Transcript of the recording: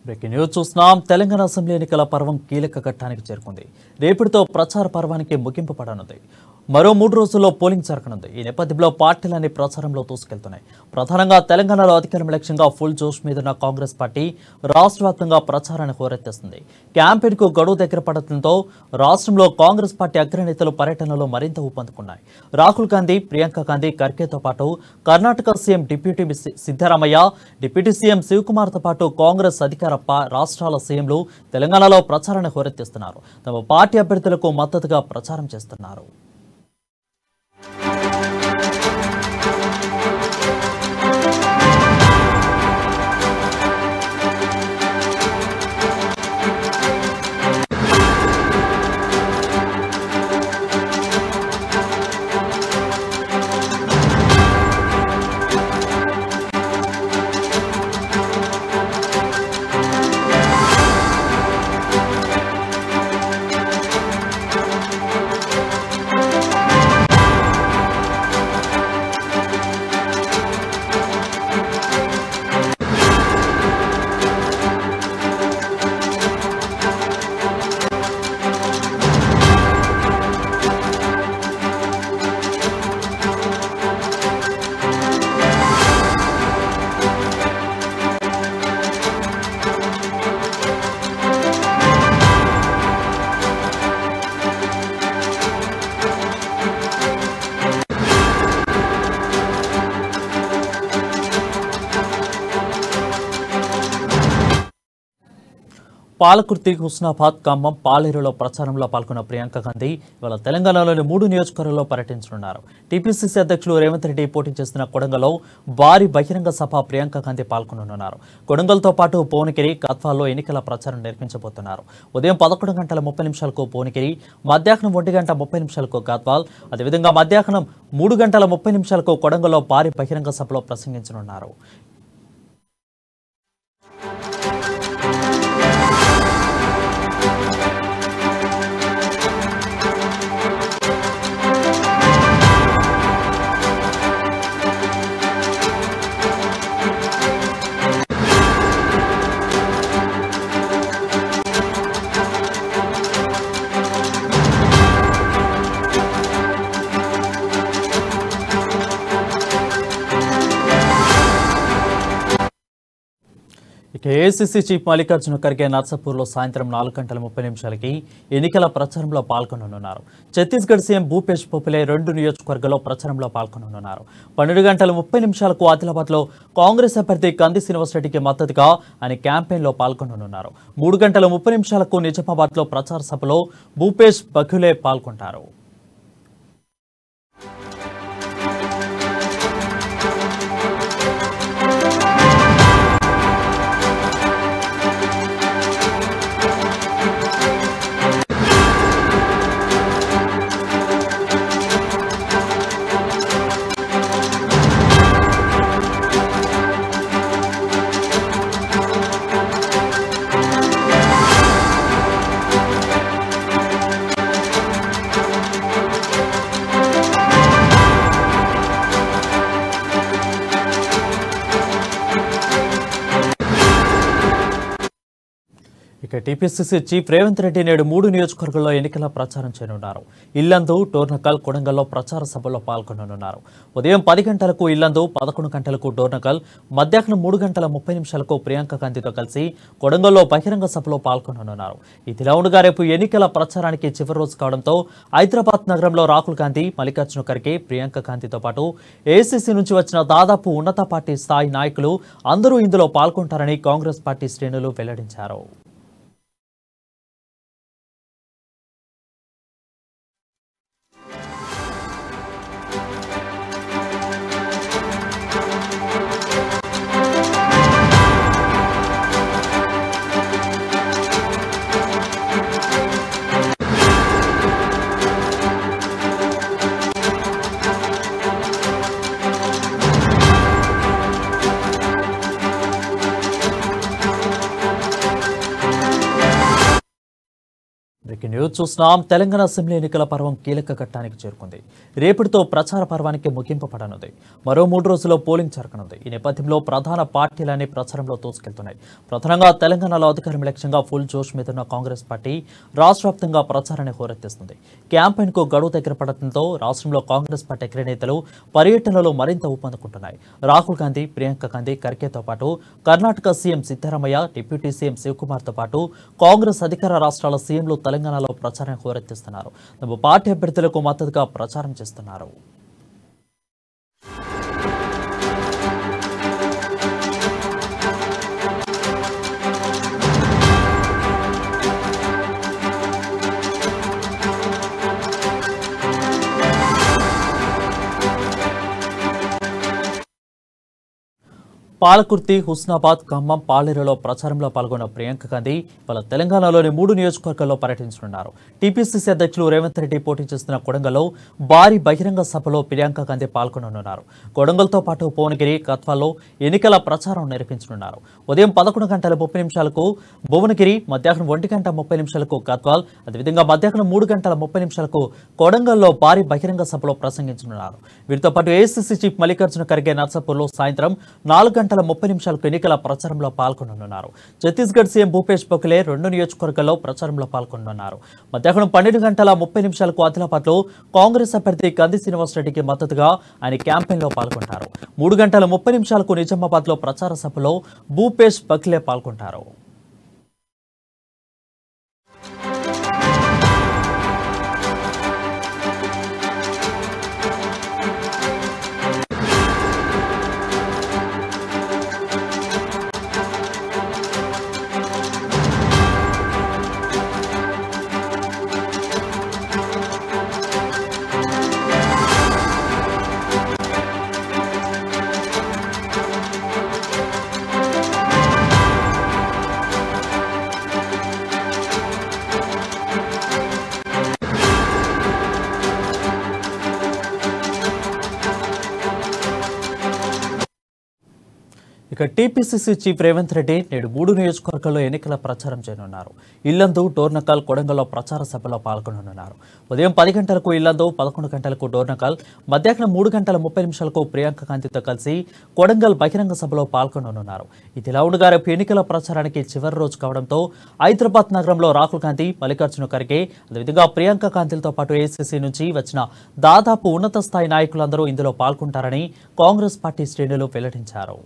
Breaking news చూస్తున్నాం. Telangana assembly ఎన్నికల పర్వం కీలక ఘట్టానికి చేరుకుంది. రేపటితో ప్రచార పర్వానికి ముగింపు పడనుంది. మరో 3 రోజుల్లో పోలింగ్ జరగనుంది. ఈ నేపథ్యంలో పార్టీలన్నీ ప్రచారంలో దూసుకెళ్తున్నాయి. ప్రధానంగా తెలంగాణలో అధికారం లక్ష్యంగా ఫుల్ జోష్ మీదున్న కాంగ్రెస్ పార్టీ రాష్ట్ర వ్యాప్తంగా ప్రచారాన్ని హోరెత్తిస్తుంది. క్యాంపెయిన్కు గడువు దగ్గర పడటంతో రాష్ట్రంలో కాంగ్రెస్ పార్టీ అగ్రనేతలు పర్యటనలో మరింత ఊపందుకున్నాయి. రాహుల్ గాంధీ, ప్రియాంక గాంధీ ఖర్గేతో పాటు Karnataka CM deputy Siddaramaiah, deputy CM శివకుమార్తో పాటు కాంగ్రెస్ అధికార రాష్ట్రాల సీఎంలు తెలంగాణలో ప్రచారాన్ని హోరెత్తిస్తున్నారు. తమ పార్టీ అభ్యర్థులకు మద్దతుగా ప్రచారం చేస్తున్నారు. పాలకుర్తి, హుస్నాబాద్, ఖమ్మం, పాలేరులో ప్రచారంలో పాల్గొన్న ప్రియాంక గాంధీ ఇవాళ తెలంగాణలోని 3 నియోజకవర్గాల్లో పర్యటించనున్నారు. టీపీసీసీ అధ్యక్షులు రేవంత్ రెడ్డి పోటీ చేస్తున్న కొడంగల్లో భారీ బహిరంగ సభ ప్రియాంక గాంధీ పాల్గొననున్నారు. కొడంగల్తో పాటు భువనగిరి, గద్వాల్లో ఎన్నికల ప్రచారం నిర్వహించబోతున్నారు. ఉదయం 11:30 భువనగిరి, మధ్యాహ్నం 1:30 గద్వాల్, అదేవిధంగా మధ్యాహ్నం 3:30 కొడంగల్లో భారీ బహిరంగ సభలో ప్రసంగించనున్నారు. ఏఐసీసీ చీఫ్ మల్లికార్జున ఖర్గే నర్సాపూర్లో సాయంత్రం 4:30 ఎన్నికల ప్రచారంలో పాల్గొననున్నారు. ఛత్తీస్గఢ్ సీఎం భూపేష్ బఘెల్ 2 నియోజకవర్గాల్లో ప్రచారంలో పాల్గొననున్నారు. 12:30 ఆదిలాబాద్లో కాంగ్రెస్ అభ్యర్థి కంది శ్రీనివాసరెడ్డికి మద్దతుగా ఆయన క్యాంపెయిన్లో పాల్గొననున్నారు. 3:30 నిజామాబాద్లో ప్రచార సభలో భూపేష్ బఘెల్ పాల్గొంటారు. ఇక టీపీసీసీ చీఫ్ రేవంత్ రెడ్డి నేడు 3 నియోజకవర్గాల్లో ఎన్నికల ప్రచారం చేయనున్నారు. ఇల్లందు, డోర్నకల్, కొడంగల్లో ప్రచార సభలో పాల్గొననున్నారు. ఉదయం 10 గంటలకు ఇల్లందు, 11 గంటలకు డోర్నకల్, మధ్యాహ్నం 3:30 ప్రియాంక గాంధీతో కలిసి కొడంగల్లో బహిరంగ సభలో పాల్గొననున్నారు. ఇదిలా ఉండగా రేపు ఎన్నికల ప్రచారానికి చివరి రోజు కావడంతో హైదరాబాద్ నగరంలో రాహుల్ గాంధీ, మల్లికార్జున ఖర్గే, ప్రియాంక గాంధీతో పాటు ఏఐసీసీ నుంచి వచ్చిన దాదాపు ఉన్నత పార్టీ స్థాయి నాయకులు అందరూ ఇందులో పాల్గొంటారని కాంగ్రెస్ పార్టీ శ్రేణులు వెల్లడించారు. చూస్తున్నాం. తెలంగాణ అసెంబ్లీ ఎన్నికల పర్వం కీలక ఘట్టానికి చేరుకుంది. రేపటితో ప్రచార పర్వానికి ముగింపు పడనుంది. మరో 3 రోజుల్లో పోలింగ్ జరగనుంది. ఈ నేపథ్యంలో ప్రధాన పార్టీలన్నీ ప్రచారంలో దూసుకెళ్తున్నాయి. ప్రధానంగా తెలంగాణలో అధికారం లక్ష్యంగా ఫుల్ జోష్ మీదున్న కాంగ్రెస్ పార్టీ రాష్ట్ర వ్యాప్తంగా ప్రచారాన్ని హోరెత్తిస్తుంది. క్యాంపెయిన్ కు గడువు దగ్గర పడటంతో రాష్ట్రంలో కాంగ్రెస్ పార్టీ అగ్రనేతలు పర్యటనలో మరింత ఊపందుకుంటున్నాయి. రాహుల్ గాంధీ, ప్రియాంక గాంధీ ఖర్గేతో పాటు Karnataka CM Siddaramaiah, deputy CM శివకుమార్తో పాటు కాంగ్రెస్ అధికార రాష్ట్రాల సీఎంలు తెలంగాణలో ప్రచారం హోరెత్తిస్తున్నారు. తమ పార్టీ అభ్యర్థులకు మద్దతుగా ప్రచారం చేస్తున్నారు. పాలకుర్తి, హుస్నాబాద్, ఖమ్మం, పాలేరులో ప్రచారంలో పాల్గొన్న ప్రియాంక గాంధీ వాళ్ళ తెలంగాణలోని 3 నియోజకవర్గాల్లో పర్యటించనున్నారు. టీపీసీసీ అధ్యక్షులు రేవంత్ రెడ్డి పోటీ చేస్తున్న కొడంగల్లో భారీ బహిరంగ సభలో ప్రియాంక గాంధీ పాల్గొననున్నారు. కొడంగల్తో పాటు భువనగిరి, గద్వాల్లో ఎన్నికల ప్రచారం నిర్వహించనున్నారు. ఉదయం 11:30 భువనగిరి, మధ్యాహ్నం 1:30 గద్వాల్, అదేవిధంగా మధ్యాహ్నం 3:30 కొడంగల్లో భారీ బహిరంగ సభలో ప్రసంగించనున్నారు. వీరితో పాటు ఏఐసీసీ చీఫ్ మల్లికార్జున ఖర్గే నర్సాపూర్లో సాయంత్రం 4:30 ఎన్నికల ప్రచారంలో పాల్గొననున్నారు. ఛత్తీస్గఢ్ సీఎం భూపేష్ బఘెల్ 2 నియోజకవర్గాల్లో ప్రచారంలో పాల్గొననున్నారు. మధ్యాహ్నం 12:30 ఆదిలాబాద్లో కాంగ్రెస్ అభ్యర్థి కంది శ్రీనివాసరెడ్డికి మద్దతుగా ఆయన క్యాంపెయిన్లో పాల్గొంటారు. 3:30 నిజామాబాద్లో ప్రచార సభలో భూపేష్ బఘెల్ పాల్గొంటారు. ఇక టీపీసీసీ చీఫ్ రేవంత్ రెడ్డి నేడు 3 నియోజకవర్గాల్లో ఎన్నికల ప్రచారం చేయనున్నారు. ఇల్లందు, డోర్నకల్, కొడంగల్లో ప్రచార సభలో పాల్గొననున్నారు. ఉదయం 10 గంటలకు ఇల్లందు, 11 గంటలకు డోర్నకల్, మధ్యాహ్నం 3:30 ప్రియాంక గాంధీతో కలిసి కొడంగల్ బహిరంగ సభలో పాల్గొననున్నారు. ఇదిలా ఉండగా రేపు ఎన్నికల ప్రచారానికి చివరి రోజు కావడంతో హైదరాబాద్ నగరంలో రాహుల్ గాంధీ, మల్లికార్జున ఖర్గే, అదేవిధంగా ప్రియాంక గాంధీలతో పాటు ఏఐసీసీ నుంచి వచ్చిన దాదాపు ఉన్నత స్థాయి నాయకులందరూ ఇందులో పాల్గొంటారని కాంగ్రెస్ పార్టీ శ్రేణులు వెల్లడించారు.